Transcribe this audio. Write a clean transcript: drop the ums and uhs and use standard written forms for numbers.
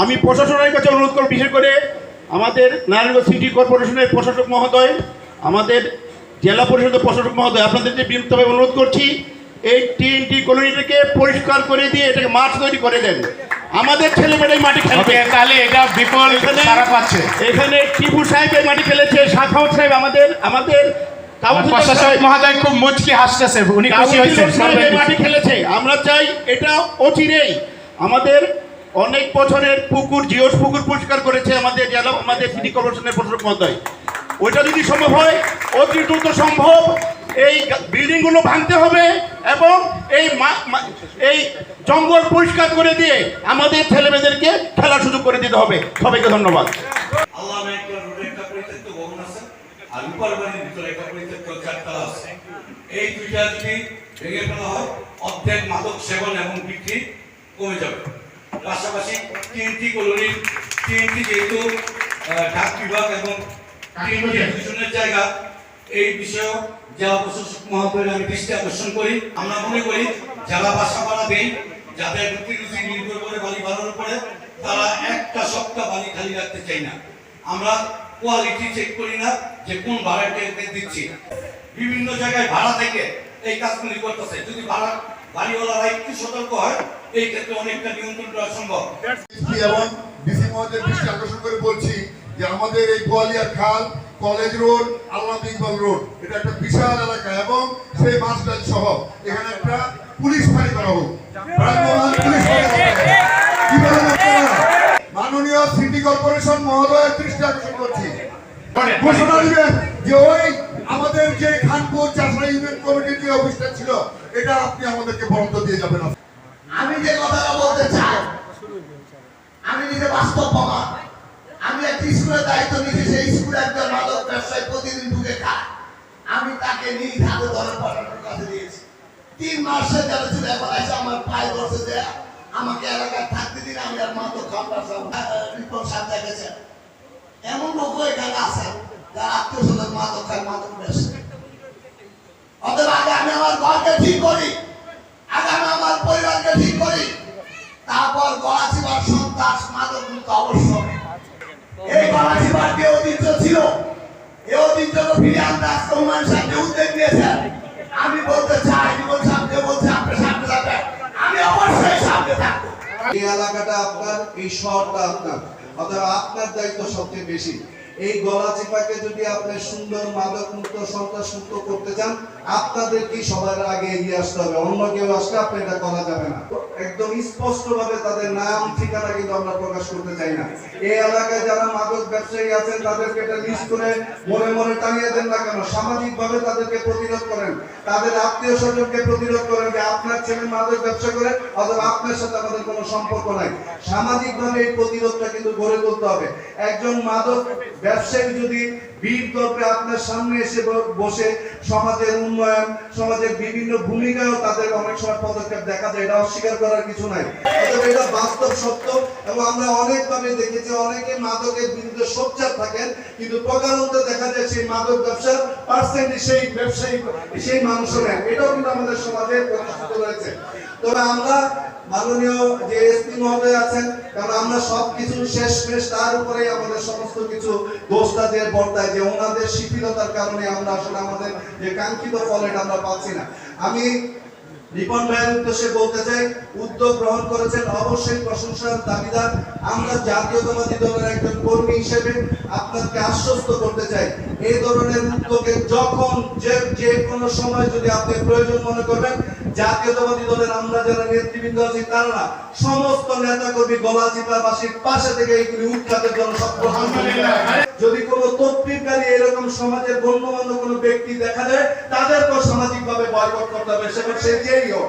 আমি প্রশাসনের কাছে অনুরোধ করব, বিশেষ করে আমাদের নারায়ণগঞ্জ সিটি কর্পোরেশনের প্রশাসক মহোদয়, আমাদের জেলা পরিষদের প্রশাসক মহোদয়, আপনাদেরকে বিনীতভাবে অনুরোধ করছি এই TNT কলোনিটাকে পরিষ্কার করে দিয়ে এটাকে মাঠ তৈরি করে দেন। আমাদের ছেলেমেয়েরাই মাটি খেলবে, তাহলে এটা বিপুল সাড়া পাচ্ছে। এখানে টিপু সাহেব এই মাটি খেলেছে, সাখাওয়াত সাহেব আমাদের প্রশাসক মহোদয় খুব মুচকি হাসতেছে, উনি খুশি হয়েছেন মাটি খেলেছে। আমরা চাই এটা অচিরেই আমাদের অনেক বছরের পুকুর, জিওস পুকুর পরিষ্কার করেছে আমাদের জেলা, আমাদের সিটি কর্পোরেশনের প্রশাসক মহোদয়। ওইটা যদি সম্ভব হয়, অতি দ্রুত সম্ভব এই বিল্ডিংগুলো ভাঙতে হবে এবং এই জঙ্গল পরিষ্কার করে দিয়ে আমাদের ছেলেমেয়েদেরকে খেলার সুযোগ করে দিতে হবে। সবাইকে ধন্যবাদ। আল্লাহ একটা রোডে একটা পরিত্যক্ত ভবন আছে, আর উপর বাড়ির ভিতরে একটা পরিত্যক্ত চারতলা আছে। এই দুইটা যদি ভেঙে ফেলা হয়, অর্ধেক মাদক সেবন এবং বিক্রি কমে যাবে। পাশাপাশি TNT কলোনির TNT যেহেতু ডাক বিভাগ এবং TNT দূষণের জায়গা, এই বিষয়ে জেলা প্রশাসক মহোদয়ের আমি দৃষ্টি আকর্ষণ করি। আমরা মনে করি যারা বাসা ভাড়া দেয়, যাদের রুচি নির্ভর করে বাড়ি ভাড়ার উপরে, তারা একটা সপ্তাহ বাড়ি খালি রাখতে চাই না। আমরা কোয়ালিটি চেক করি না যে কোন ভাড়াটিয়াকে দিচ্ছি। বিভিন্ন জায়গায় ভাড়া থেকে এই কাজগুলি করতেছে। যদি বাড়িওয়ালারা একটু সতর্ক হয়, এই ক্ষেত্রে অনেকটা নিয়ন্ত্রণ করা সম্ভব। এবং ডিসি মহোদয়ের দৃষ্টি আকর্ষণ করে বলছি যে আমাদের এই গোয়ালিয়ার খাল, কলেজ রোড, আল্লামা ইকবাল রোড, এটা একটা বিশাল এলাকা এবং সেই মাসটাল সহ এখানে একটা পুলিশ ফাঁড়ি করা হোক। পুলিশ মাননীয় সিটি কর্পোরেশন মহোদয়ের দৃষ্টি আকর্ষণ করছি, ঘোষণা দিবেন যে ওই আমাদের যে খানপুর চাষড়া ইউনিয়ন কমিটির যে অফিসটা ছিল, এটা আপনি আমাদেরকে বরাদ্দ দিয়ে যাবেন। আমি যে কথাটা বলতে চাই, আমি নিজে বাস্তব প্রমাণ। আমি একটা স্কুলের দায়িত্ব নিয়েছি, সেই স্কুলে একজন মাদক ব্যবসায়ী প্রতিদিন ঢুকে খায়। আমি তাকে নিজ হাতে ধরে পাঠানোর কাছে দিয়েছি। 3 মাসের জেলে ছিল, এখন এসে আমার পায়ে ধরছে যে আমাকে এলাকায় থাকতে দিন, আমি আর মাদক খাওয়ার রিপোর্ট সাথে গেছেন। এমন লোক এখানে আছে যারা আত্মীয় স্বজন মাদক খায়, মাদক ব্যবসায়ী। অতএব আগে আমি আমার ঘরকে ঠিক করি, আগে আমি আমার পরিবারকে ঠিক করি, তারপর গলাচিপার সন্ত্রাস মাদক মুক্ত অবশ্যই। এই গলাচিপার যে ঐতিহ্য ছিল, এই ঐতিহ্যকে ফিরিয়ে আনতে আজকে হুমায়ুন সাহেব যে উদ্যোগ নিয়েছেন, আমি বলতে চাই, জীবন সাহেব যে বলছে আপনি সামনে যাবেন, আমি অবশ্যই সামনে থাকবো। এই এলাকাটা আপনার, এই শহরটা আপনার, অথবা আপনার দায়িত্ব সবচেয়ে বেশি। এই গলাচিপাকে যদি আপনি সুন্দর মাদক মুক্ত, সন্ত্রাস মুক্ত করতে চান, আপনাদেরকে সবার আগে এগিয়ে আসতে হবে। অন্য কেউ আসলে আপনি এটা করা যাবে না। একদম স্পষ্ট ভাবে তাদের নাম ঠিকানা কিন্তু আমরা প্রকাশ করতে চাই না। এই এলাকায় যারা মাদক ব্যবসায়ী আছেন, তাদেরকে একটা লিস্ট করে মনে মনে টানিয়ে দেন না কেন, সামাজিক ভাবে তাদেরকে প্রতিরোধ করেন, তাদের আত্মীয় স্বজনকে প্রতিরোধ করেন যে আপনার ছেলে মাদক ব্যবসা করে, অথবা আপনার সাথে আমাদের কোনো সম্পর্ক নাই। সামাজিক ভাবে এই প্রতিরোধটা কিন্তু গড়ে তুলতে হবে। একজন মাদক ব্যবসায়ী যদি বীর গল্পে আপনার সামনে এসে বসে সমাজের উন্নয়ন, সমাজের বিভিন্ন ভূমিকায়ও তাদের অনেক সময় পদক্ষেপ দেখা যায়, এটা অস্বীকার করার কিছু নাই। এটা বাস্তব সত্য। এবং আমরা অনেকভাবে দেখেছি, অনেকে মাদকের বিরুদ্ধে সোচ্চার থাকেন, কিন্তু প্রকারান্তে দেখা যায় সেই মাদক ব্যবসার পার্সেন্টেজ সেই ব্যবসায়ী, সেই মানুষের নেন। এটাও কিন্তু আমাদের সমাজে প্রতিষ্ঠিত রয়েছে। তবে আমরা মাননীয় যে এসপি মহোদয় আছেন, কারণ আমরা সবকিছু শেষ তার উপরে আমাদের সমস্ত কিছু দোষটা যে বর্তায়, যে ওনাদের শিথিলতার কারণে আমরা আসলে আমাদের যে কাঙ্ক্ষিত ফল এটা আমরা পাচ্ছি না। আমি রিপন ভাইয়ের উদ্দেশ্যে বলতে চাই, উদ্যোগ গ্রহণ করেছেন, অবশ্যই প্রশংসার দাবিদার। আমরা জাতীয়তাবাদী দলের একজন কর্মী হিসেবে আপনাকে আশ্বস্ত করতে চাই, এই ধরনের উদ্যোগে যখন যে কোনো সময় যদি আপনি প্রয়োজন মনে করবেন, জাতীয়তাবাদী দলের আমরা যারা নেতৃবৃন্দ আছি, তারা সমস্ত নেতা কর্মী গলাচিপাবাসীর পাশে থেকে এইগুলি উৎখাতের জন্য সক্ষম। যদি কোনো তৎপরকারী এরকম সমাজের গণ্যমান্য কোনো ব্যক্তি দেখা যায়, তাদেরকেও সামাজিক ভাবে বয়কট করতে হবে, সে যেই হোক।